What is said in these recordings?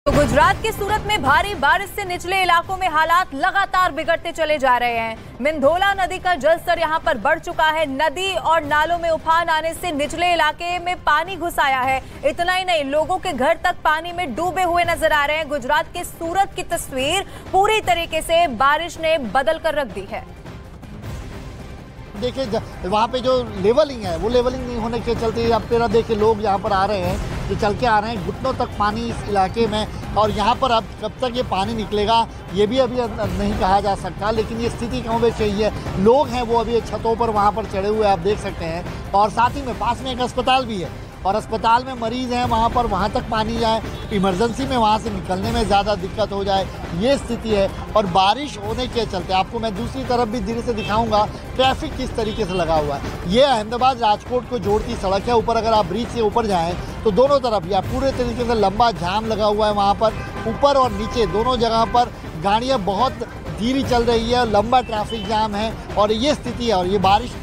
तो गुजरात के सूरत में भारी बारिश से निचले इलाकों में हालात लगातार बिगड़ते चले जा रहे हैं। मिंधोला नदी का जलस्तर यहां पर बढ़ चुका है। नदी और नालों में उफान आने से निचले इलाके में पानी घुस आया है। इतना ही नहीं, लोगों के घर तक पानी में डूबे हुए नजर आ रहे हैं। गुजरात के सूरत की तस्वीर पूरी तरीके से बारिश ने बदल कर रख दी है। देखिए वहाँ पे जो लेवलिंग है वो लेवलिंग नहीं होने के चलते अब तेरा देखिए लोग यहाँ पर आ रहे हैं, जो चल के आ रहे हैं, घुटनों तक पानी इस इलाके में। और यहाँ पर अब कब तक ये पानी निकलेगा ये भी अभी नहीं कहा जा सकता, लेकिन ये स्थिति कहीं भी चाहिए। लोग हैं वो अभी छतों पर वहाँ पर चढ़े हुए आप देख सकते हैं। और साथ ही में पास में एक अस्पताल भी है और अस्पताल में मरीज हैं वहाँ पर, वहाँ तक पानी जाए, इमरजेंसी में वहाँ से निकलने में ज़्यादा दिक्कत हो जाए, ये स्थिति है। और बारिश होने के चलते आपको मैं दूसरी तरफ भी धीरे से दिखाऊंगा ट्रैफिक किस तरीके से लगा हुआ है। ये अहमदाबाद राजकोट को जोड़ती सड़क है। ऊपर अगर आप ब्रिज से ऊपर जाएँ तो दोनों तरफ या पूरे तरीके से लंबा जाम लगा हुआ है। वहाँ पर ऊपर और नीचे दोनों जगह पर गाड़ियाँ बहुत धीरे चल रही है, लंबा ट्रैफिक जाम है और ये स्थिति है। और ये बारिश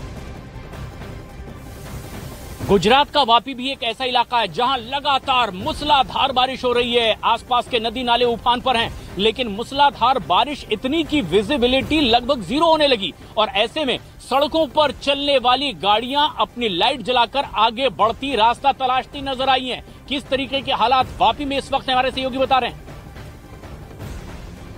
गुजरात का वापी भी एक ऐसा इलाका है जहां लगातार मूसलाधार बारिश हो रही है। आसपास के नदी नाले उफान पर हैं, लेकिन मूसलाधार बारिश इतनी की विजिबिलिटी लगभग जीरो होने लगी और ऐसे में सड़कों पर चलने वाली गाड़ियां अपनी लाइट जलाकर आगे बढ़ती रास्ता तलाशती नजर आई हैं। किस तरीके के हालात वापी में इस वक्त हमारे सहयोगी बता रहे हैं।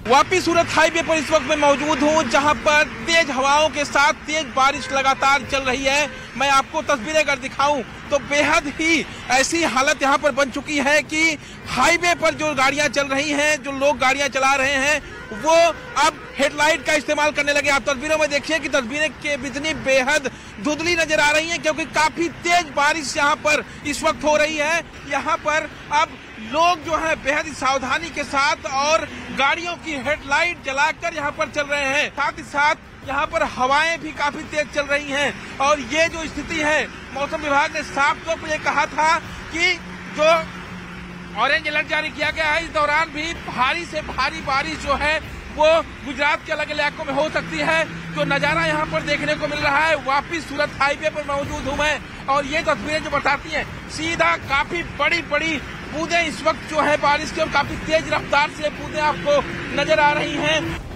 वापी सूरत हाईवे पर इस वक्त मैं मौजूद हूं, जहां पर तेज हवाओं के साथ तेज बारिश लगातार चल रही है। मैं आपको तस्वीरें अगर दिखाऊं तो बेहद ही ऐसी हालत यहां पर बन चुकी है कि हाईवे पर जो गाड़ियां चल रही हैं, जो लोग गाड़ियां चला रहे हैं, वो अब हेडलाइट का इस्तेमाल करने लगे। आप तस्वीरों में देखिए कि तस्वीरें कितनी बेहद धुंधली नजर आ रही हैं, क्योंकि काफी तेज बारिश यहां पर इस वक्त हो रही है। यहां पर अब लोग जो है बेहद ही सावधानी के साथ और गाड़ियों की हेडलाइट जलाकर यहाँ पर चल रहे हैं। साथ ही साथ यहाँ पर हवाएं भी काफी तेज चल रही हैं। और ये जो स्थिति है, मौसम विभाग ने साफ तौर पर यह कहा था कि जो ऑरेंज अलर्ट जारी किया गया है, इस दौरान भी भारी से भारी बारिश जो है वो गुजरात के अलग इलाकों में हो सकती है। जो नजारा यहाँ पर देखने को मिल रहा है, वापी सूरत हाईवे पर मौजूद हूँ मैं, और ये तस्वीरें जो बताती हैं सीधा काफी बड़ी बड़ी बूंदें इस वक्त जो है बारिश की, और काफी तेज रफ्तार से बूंदें आपको नजर आ रही हैं।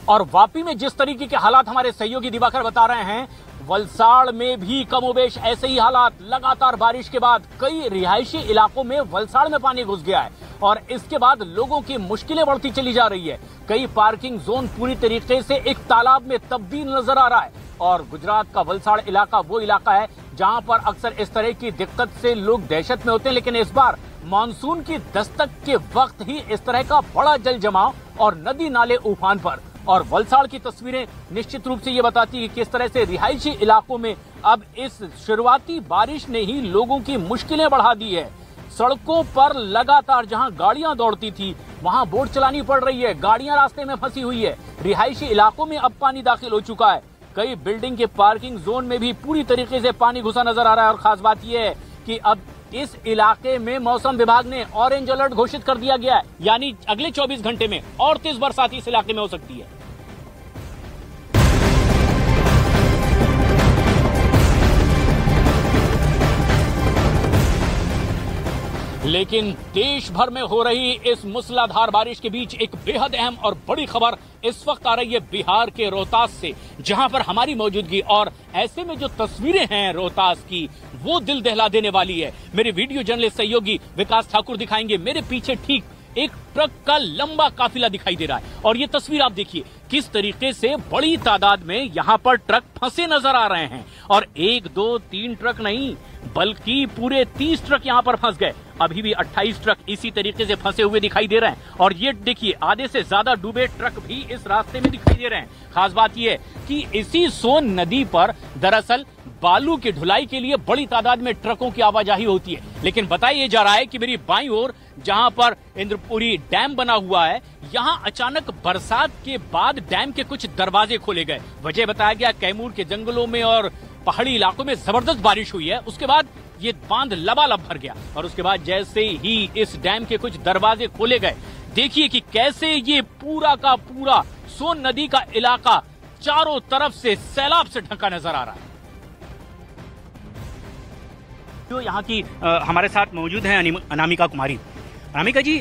और वापी में जिस तरीके के हालात हमारे सहयोगी दिवाकर बता रहे हैं, वलसाड़ में भी कमोबेश ऐसे ही हालात। लगातार बारिश के बाद कई रिहायशी इलाकों में वलसाड़ में पानी घुस गया है और इसके बाद लोगों की मुश्किलें बढ़ती चली जा रही है। कई पार्किंग जोन पूरी तरीके से एक तालाब में तब्दील नजर आ रहा है। और गुजरात का वलसाड़ इलाका वो इलाका है जहां पर अक्सर इस तरह की दिक्कत से लोग दहशत में होते हैं, लेकिन इस बार मानसून की दस्तक के वक्त ही इस तरह का बड़ा जल जमाव और नदी नाले उफान पर। और वलसाड़ की तस्वीरें निश्चित रूप से ये बताती है कि किस तरह से रिहायशी इलाकों में अब इस शुरुआती बारिश ने ही लोगों की मुश्किलें बढ़ा दी है। सड़कों पर लगातार जहां गाड़ियां दौड़ती थी वहां बोट चलानी पड़ रही है, गाड़ियां रास्ते में फंसी हुई है। रिहायशी इलाकों में अब पानी दाखिल हो चुका है। कई बिल्डिंग के पार्किंग जोन में भी पूरी तरीके से पानी घुसा नजर आ रहा है। और खास बात यह है कि अब इस इलाके में मौसम विभाग ने ऑरेंज अलर्ट घोषित कर दिया गया है, यानी अगले 24 घंटे में और तेज बरसात इस इलाके में हो सकती है। लेकिन देश भर में हो रही इस मूसलाधार बारिश के बीच एक बेहद अहम और बड़ी खबर इस वक्त आ रही है बिहार के रोहतास से, जहां पर हमारी मौजूदगी। और ऐसे में जो तस्वीरें हैं रोहतास की, वो दिल दहला देने वाली है। मेरे वीडियो जर्नलिस्ट सहयोगी विकास ठाकुर दिखाएंगे। मेरे पीछे ठीक एक ट्रक का लंबा काफिला दिखाई दे रहा है और ये तस्वीर आप देखिए किस तरीके से बड़ी तादाद में यहाँ पर ट्रक फंसे नजर आ रहे हैं। और 1, 2, 3 ट्रक नहीं, बल्कि पूरे 30 ट्रक यहाँ पर फंस गए। अभी भी 28 ट्रक इसी तरीके से फंसे हुए दिखाई दे रहे हैं। और ये देखिए आधे से ज्यादा डूबे ट्रक भी इस रास्ते में दिखाई दे रहे हैं। खास बात यह है कि इसी सोन नदी पर दरअसल बालू की ढुलाई के लिए बड़ी तादाद में ट्रकों की आवाजाही होती है। लेकिन बताया जा रहा है कि मेरी बाईं ओर जहां पर इंद्रपुरी डैम बना हुआ है, यहां अचानक बरसात के बाद डैम के कुछ दरवाजे खोले गए। वजह बताया गया कैमूर के जंगलों में और पहाड़ी इलाकों में जबरदस्त बारिश हुई है। उसके बाद ये बांध लबालब भर गया और उसके बाद जैसे ही इस डैम के कुछ दरवाजे खोले गए, देखिए कि कैसे ये पूरा का पूरा सोन नदी का इलाका चारों तरफ से सैलाब से ढका नजर आ रहा है। जो यहाँ की हमारे साथ मौजूद हैं अनामिका कुमारी। अनामिका जी,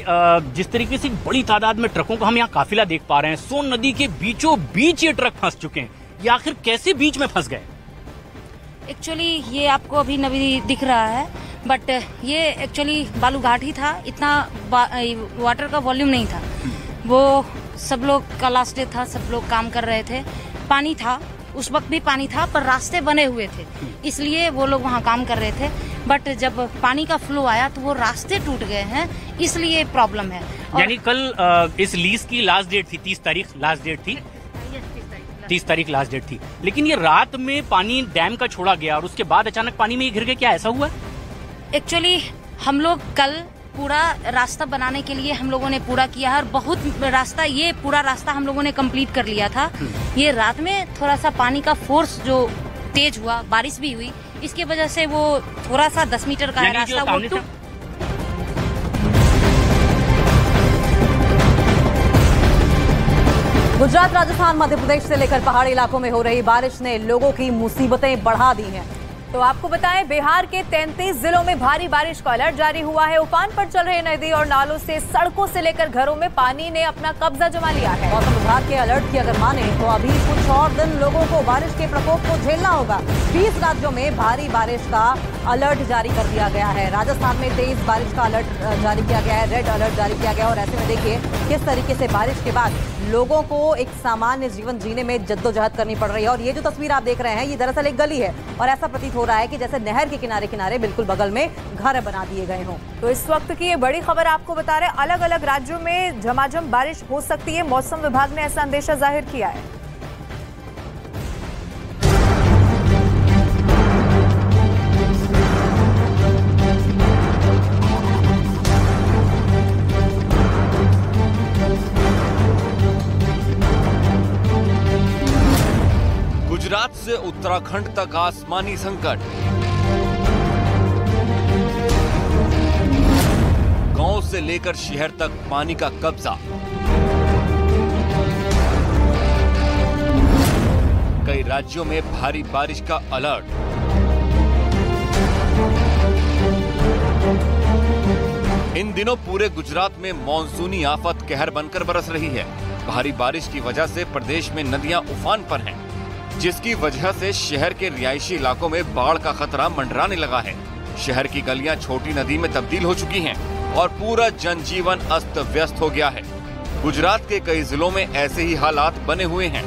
जिस तरीके से बड़ी तादाद में ट्रकों का हम यहाँ काफिला देख पा रहे हैं, सोन नदी के बीचों बीच ये ट्रक फंस चुके हैं, ये आखिर कैसे बीच में फंस गए? एक्चुअली ये आपको अभी नदी दिख रहा है, बट ये एक्चुअली बालू घाट ही था, इतना वाटर का वॉल्यूम नहीं था। वो सब लोग का लास्ट डे था, सब लोग काम कर रहे थे, पानी था, उस वक्त भी पानी था, पर रास्ते बने हुए थे, इसलिए वो लोग वहाँ काम कर रहे थे। बट जब पानी का फ्लो आया तो वो रास्ते टूट गए हैं, इसलिए प्रॉब्लम है। यानी कल इस लीज की लास्ट डेट थी, 30 तारीख लास्ट डेट थी, 30 तारीख लास्ट डेट थी, लेकिन ये रात में पानी डैम का छोड़ा गया और उसके बाद अचानक पानी में घिर गए, क्या ऐसा हुआ? एक्चुअली हम लोग कल पूरा रास्ता बनाने के लिए हम लोगों ने पूरा किया है, और बहुत रास्ता, ये पूरा रास्ता हम लोगों ने कंप्लीट कर लिया था। ये रात में थोड़ा सा पानी का फोर्स जो तेज हुआ, बारिश भी हुई, इसकी वजह से वो थोड़ा सा 10 मीटर का रास्ता वो गुजरात, राजस्थान, मध्य प्रदेश से लेकर पहाड़ी इलाकों में हो रही बारिश ने लोगों की मुसीबतें बढ़ा दी हैं। तो आपको बताएं, बिहार के 33 जिलों में भारी बारिश का अलर्ट जारी हुआ है। उफान पर चल रहे नदी और नालों से सड़कों से लेकर घरों में पानी ने अपना कब्जा जमा लिया है। मौसम विभाग के अलर्ट की अगर माने तो अभी कुछ और दिन लोगों को बारिश के प्रकोप को झेलना होगा। 20 राज्यों में भारी बारिश का अलर्ट जारी कर दिया गया है। राजस्थान में तेज बारिश का अलर्ट जारी किया गया है, रेड अलर्ट जारी किया गया है। और ऐसे में देखिए किस तरीके से बारिश के बाद लोगों को एक सामान्य जीवन जीने में जद्दोजहद करनी पड़ रही है। और ये जो तस्वीर आप देख रहे हैं, ये दरअसल एक गली है और ऐसा प्रतीत हो रहा है कि जैसे नहर के किनारे किनारे बिल्कुल बगल में घर बना दिए गए हों। तो इस वक्त की ये बड़ी खबर आपको बता रहे हैं, अलग अलग राज्यों में झमाझम बारिश हो सकती है। मौसम विभाग ने ऐसा अंदेशा जाहिर किया है। गुजरात से उत्तराखंड तक आसमानी संकट, गांव से लेकर शहर तक पानी का कब्जा, कई राज्यों में भारी बारिश का अलर्ट। इन दिनों पूरे गुजरात में मॉनसूनी आफत कहर बनकर बरस रही है। भारी बारिश की वजह से प्रदेश में नदियां उफान पर हैं, जिसकी वजह से शहर के रिहायशी इलाकों में बाढ़ का खतरा मंडराने लगा है। शहर की गलियां छोटी नदी में तब्दील हो चुकी हैं और पूरा जनजीवन अस्त व्यस्त हो गया है। गुजरात के कई जिलों में ऐसे ही हालात बने हुए हैं।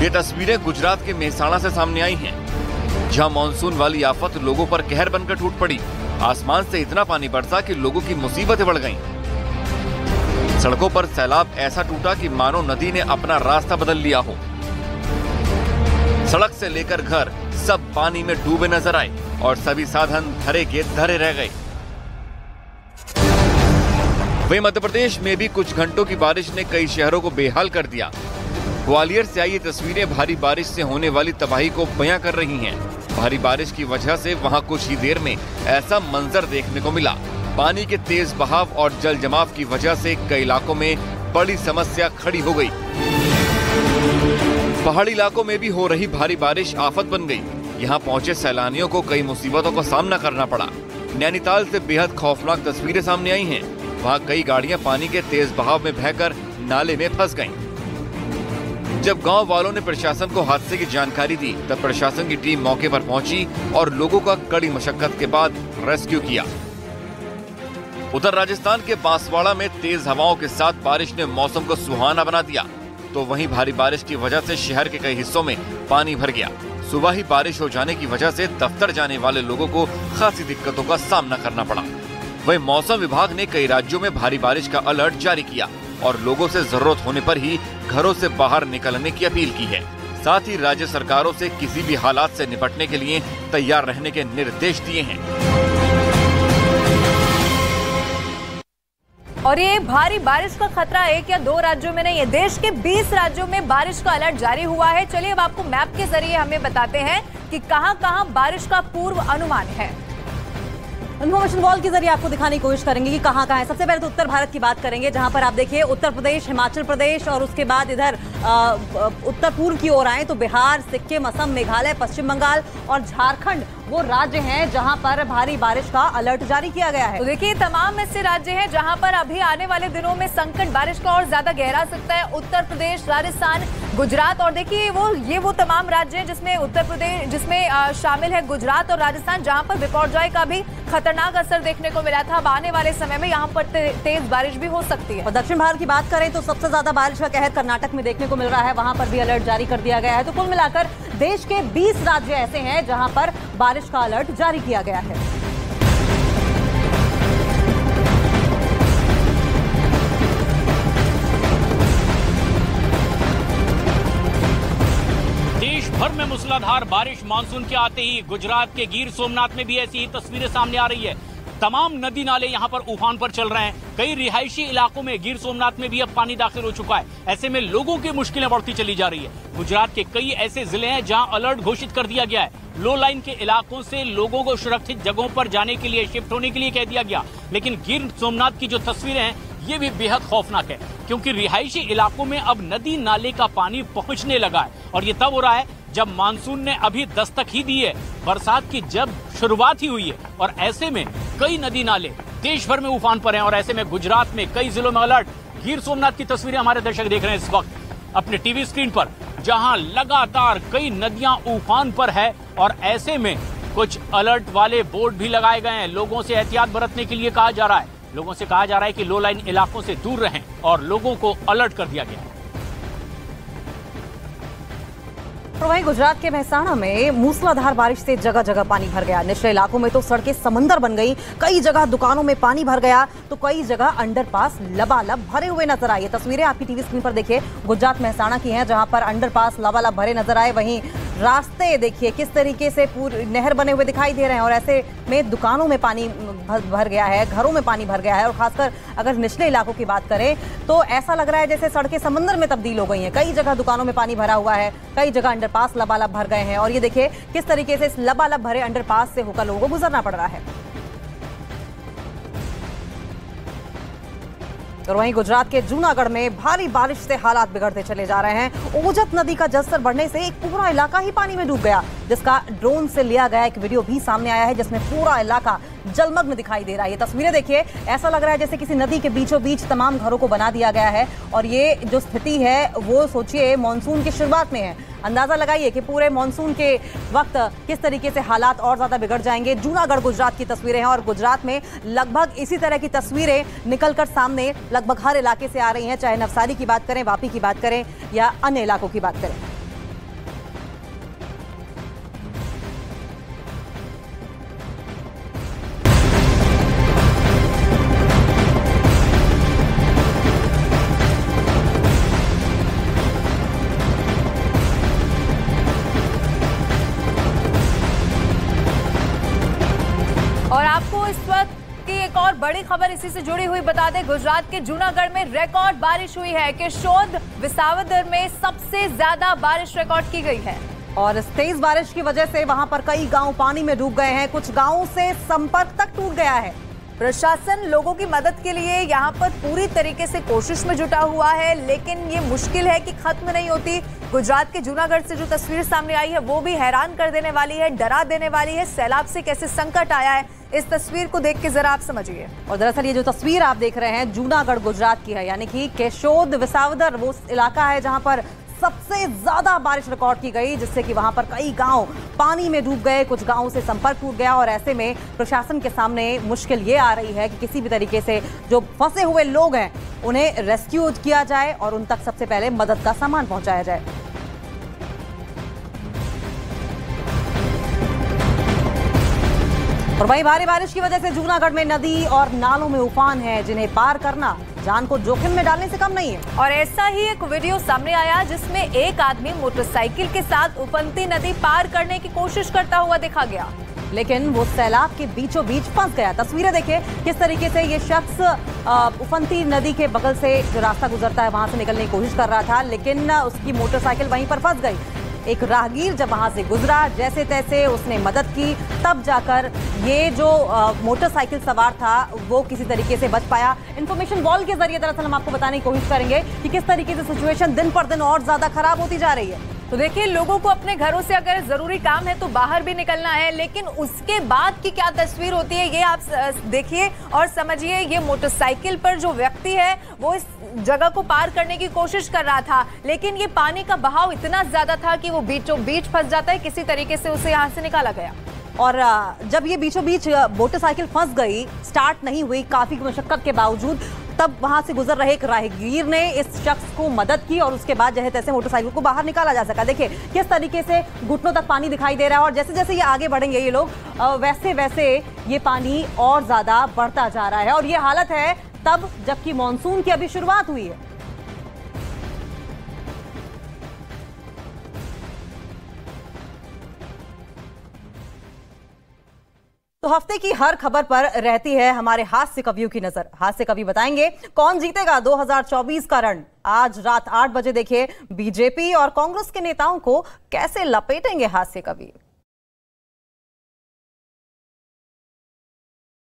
ये तस्वीरें गुजरात के मेहसाणा से सामने आई हैं, जहां मानसून वाली आफत लोगों पर कहर बनकर टूट पड़ी। आसमान से इतना पानी बरसा कि लोगों की मुसीबतें बढ़ गईं। सड़कों पर सैलाब ऐसा टूटा कि मानो नदी ने अपना रास्ता बदल लिया हो। सड़क से लेकर घर सब पानी में डूबे नजर आए और सभी साधन धरे के धरे रह गए। वहीं मध्य प्रदेश में भी कुछ घंटों की बारिश ने कई शहरों को बेहाल कर दिया। ग्वालियर से आई ये तस्वीरें भारी बारिश से होने वाली तबाही को बयां कर रही हैं। भारी बारिश की वजह से वहां कुछ ही देर में ऐसा मंजर देखने को मिला। पानी के तेज बहाव और जल जमाव की वजह से कई इलाकों में बड़ी समस्या खड़ी हो गई। पहाड़ी इलाकों में भी हो रही भारी बारिश आफत बन गई। यहाँ पहुंचे सैलानियों को कई मुसीबतों का सामना करना पड़ा। नैनीताल से बेहद खौफनाक तस्वीरें सामने आई हैं। वहाँ कई गाड़ियां पानी के तेज बहाव में बहकर नाले में फंस गईं। जब गांव वालों ने प्रशासन को हादसे की जानकारी दी, तब प्रशासन की टीम मौके पर पहुंची और लोगों का कड़ी मशक्कत के बाद रेस्क्यू किया। उधर राजस्थान के बांसवाड़ा में तेज हवाओं के साथ बारिश ने मौसम को सुहाना बना दिया, तो वहीं भारी बारिश की वजह से शहर के कई हिस्सों में पानी भर गया। सुबह ही बारिश हो जाने की वजह से दफ्तर जाने वाले लोगों को खासी दिक्कतों का सामना करना पड़ा। वहीं मौसम विभाग ने कई राज्यों में भारी बारिश का अलर्ट जारी किया और लोगों से जरूरत होने पर ही घरों से बाहर निकलने की अपील की है। साथ ही राज्य सरकारों से किसी भी हालात से निपटने के लिए तैयार रहने के निर्देश दिए हैं। और ये भारी बारिश का खतरा एक या दो राज्यों में नहीं है, देश के 20 राज्यों में बारिश का अलर्ट जारी हुआ है। चलिए अब आपको मैप के जरिए हमें बताते हैं कि कहां-कहां बारिश का पूर्व अनुमान है। इन्फॉर्मेशन वॉल के जरिए आपको दिखाने की कोशिश करेंगे कि कहां है। सबसे पहले तो उत्तर भारत की बात करेंगे, जहां पर आप देखिए उत्तर प्रदेश, हिमाचल प्रदेश और उसके बाद इधर उत्तर पूर्व की ओर आए तो बिहार, सिक्किम, असम, मेघालय, पश्चिम बंगाल और झारखंड वो राज्य हैं जहां पर भारी बारिश का अलर्ट जारी किया गया है। तो देखिए तमाम ऐसे राज्य हैं जहां पर अभी आने वाले दिनों में संकट बारिश का और ज्यादा गहरा सकता है। उत्तर प्रदेश, राजस्थान, गुजरात, और देखिए वो तमाम राज्य हैं जिसमें उत्तर प्रदेश जिसमें शामिल है गुजरात और राजस्थान, जहां पर बिपरजॉय का भी खतरनाक असर देखने को मिला था। अब आने वाले समय में यहाँ पर तेज बारिश भी हो सकती है। और दक्षिण भारत की बात करें तो सबसे ज्यादा बारिश का कहर कर्नाटक में देखने को मिल रहा है, वहां पर भी अलर्ट जारी कर दिया गया है। तो कुल मिलाकर देश के 20 राज्य ऐसे हैं जहां पर बारिश का अलर्ट जारी किया गया है। देश भर में मूसलाधार बारिश मानसून के आते ही गुजरात के गिर सोमनाथ में भी ऐसी ही तस्वीरें सामने आ रही है। तमाम नदी नाले यहाँ पर उफान पर चल रहे हैं। कई रिहायशी इलाकों में गिर सोमनाथ में भी अब पानी दाखिल हो चुका है। ऐसे में लोगों की मुश्किलें बढ़ती चली जा रही है। गुजरात के कई ऐसे जिले हैं जहां अलर्ट घोषित कर दिया गया है। लो लाइन के इलाकों से लोगों को सुरक्षित जगहों पर जाने के लिए, शिफ्ट होने के लिए कह दिया गया। लेकिन गिर सोमनाथ की जो तस्वीरें हैं ये भी बेहद खौफनाक है, क्योंकि रिहायशी इलाकों में अब नदी नाले का पानी पहुंचने लगा है। और ये तब हो रहा है जब मानसून ने अभी दस्तक ही दी है, बरसात की जब शुरुआत ही हुई है। और ऐसे में कई नदी नाले देश भर में उफान पर हैं। और ऐसे में गुजरात में कई जिलों में अलर्ट। गिर सोमनाथ की तस्वीरें हमारे दर्शक देख रहे हैं इस वक्त अपने टीवी स्क्रीन पर, जहां लगातार कई नदियां उफान पर है। और ऐसे में कुछ अलर्ट वाले बोर्ड भी लगाए गए हैं। लोगों से एहतियात बरतने के लिए कहा जा रहा है। लोगों से कहा जा रहा है कि लो लाइन इलाकों से दूर रहें, और लोगों को अलर्ट कर दिया गया है। और वहीं गुजरात के मेहसाणा में मूसलाधार बारिश से जगह जगह पानी भर गया। निचले इलाकों में तो सड़कें समंदर बन गई। कई जगह दुकानों में पानी भर गया, तो कई जगह अंडरपास लबालब भरे हुए नजर आए। ये तस्वीरें आपकी टीवी स्क्रीन पर देखिए, गुजरात मेहसाणा की हैं, जहां पर अंडरपास लबालब भरे नजर आए। वहीं रास्ते देखिए किस तरीके से पूरी नहर बने हुए दिखाई दे रहे हैं। और ऐसे में दुकानों में पानी भर गया है, घरों में पानी भर गया है। और खासकर अगर निचले इलाकों की बात करें तो ऐसा लग रहा है जैसे सड़कें समंदर में तब्दील हो गई हैं। कई जगह दुकानों में पानी भरा हुआ है, कई जगह अंडरपास लबालब भर गए हैं। और ये देखिए किस तरीके से इस लबालब भरे अंडरपास से होकर लोगों को गुजरना पड़ रहा है। और वहीं गुजरात के जूनागढ़ में भारी बारिश से हालात बिगड़ते चले जा रहे हैं। ओजत नदी का जलस्तर बढ़ने से एक पूरा इलाका ही पानी में डूब गया, जिसका ड्रोन से लिया गया एक वीडियो भी सामने आया है, जिसमें पूरा इलाका जलमग्न दिखाई दे रहा है। ये तस्वीरें देखिए, ऐसा लग रहा है जैसे किसी नदी के बीचों बीच तमाम घरों को बना दिया गया है। और ये जो स्थिति है वो सोचिए मानसून की शुरुआत में है। अंदाजा लगाइए कि पूरे मानसून के वक्त किस तरीके से हालात और ज्यादा बिगड़ जाएंगे। जूनागढ़ गुजरात की तस्वीरें हैं, और गुजरात में लगभग इसी तरह की तस्वीरें निकलकर सामने लगभग हर इलाके से आ रही हैं, चाहे नवसारी की बात करें, वापी की बात करें या अन्य इलाकों की बात करें। और आपको इस वक्त की एक और बड़ी खबर इसी से जुड़ी हुई बता दें, गुजरात के जूनागढ़ में रिकॉर्ड बारिश हुई है। केशोद विसावदर में सबसे ज्यादा बारिश रिकॉर्ड की गई है। और इस तेज बारिश की वजह से वहां पर कई गांव पानी में डूब गए हैं, कुछ गांवों से संपर्क तक टूट गया है। प्रशासन लोगों की मदद के लिए यहाँ पर पूरी तरीके से कोशिश में जुटा हुआ है, लेकिन ये मुश्किल है कि खत्म नहीं होती। गुजरात के जूनागढ़ से जो तस्वीर सामने आई है वो भी हैरान कर देने वाली है, डरा देने वाली है। सैलाब से कैसे संकट आया है, इस तस्वीर को देख के जरा आप समझिए। और दरअसल ये जो तस्वीर आप देख रहे हैं जूनागढ़ गुजरात की है, यानी कि केशोद विसावदर वो इलाका है जहां पर सबसे ज्यादा बारिश रिकॉर्ड की गई, जिससे कि वहां पर कई गांव पानी में डूब गए, कुछ गांवों से संपर्क टूट गया। और ऐसे में प्रशासन के सामने मुश्किल ये आ रही है कि किसी भी तरीके से जो फंसे हुए लोग हैं उन्हें रेस्क्यू किया जाए और उन तक सबसे पहले मदद का सामान पहुंचाया जाए। और वहीं भारी बारिश की वजह से जूनागढ़ में नदी और नालों में उफान है, जिन्हें पार करना जान को जोखिम में डालने से कम नहीं है। और ऐसा ही एक वीडियो सामने आया जिसमें एक आदमी मोटरसाइकिल के साथ उफनती नदी पार करने की कोशिश करता हुआ देखा गया, लेकिन वो सैलाब के बीचों बीच फंस गया। तस्वीरें देखिए किस तरीके से ये शख्स उफनती नदी के बगल से जो रास्ता गुजरता है वहां से निकलने की कोशिश कर रहा था, लेकिन उसकी मोटरसाइकिल वहीं पर फंस गई। एक राहगीर जब वहां से गुजरा, जैसे तैसे उसने मदद की, तब जाकर ये जो मोटरसाइकिल सवार था वो किसी तरीके से बच पाया। इंफॉर्मेशन वॉल के जरिए दरअसल हम आपको बताने की कोशिश करेंगे कि किस तरीके से सिचुएशन दिन पर दिन और ज्यादा खराब होती जा रही है। तो देखिए, लोगों को अपने घरों से अगर जरूरी काम है तो बाहर भी निकलना है, लेकिन उसके बाद की क्या तस्वीर होती है ये आप देखिए और समझिए। ये मोटरसाइकिल पर जो व्यक्ति है वो इस जगह को पार करने की कोशिश कर रहा था, लेकिन ये पानी का बहाव इतना ज्यादा था कि वो बीचों बीच फंस जाता है। किसी तरीके से उसे यहाँ से निकाला गया। और जब ये बीचों बीच मोटरसाइकिल फंस गई, स्टार्ट नहीं हुई काफी मशक्कत के बावजूद, तब वहां से गुजर रहे एक राहगीर ने इस शख्स को मदद की और उसके बाद जैसे तैसे मोटरसाइकिल को बाहर निकाला जा सका। देखिए किस तरीके से घुटनों तक पानी दिखाई दे रहा है और जैसे जैसे ये आगे बढ़ेंगे ये लोग, वैसे वैसे ये पानी और ज्यादा बढ़ता जा रहा है। और ये हालत है तब जबकि मानसून की अभी शुरुआत हुई है। तो हफ्ते की हर खबर पर रहती है हमारे हास्य कवियों की नजर। हास्य कवि बताएंगे कौन जीतेगा 2024 का रण। आज रात 8 बजे देखिए बीजेपी और कांग्रेस के नेताओं को कैसे लपेटेंगे हास्य कवि।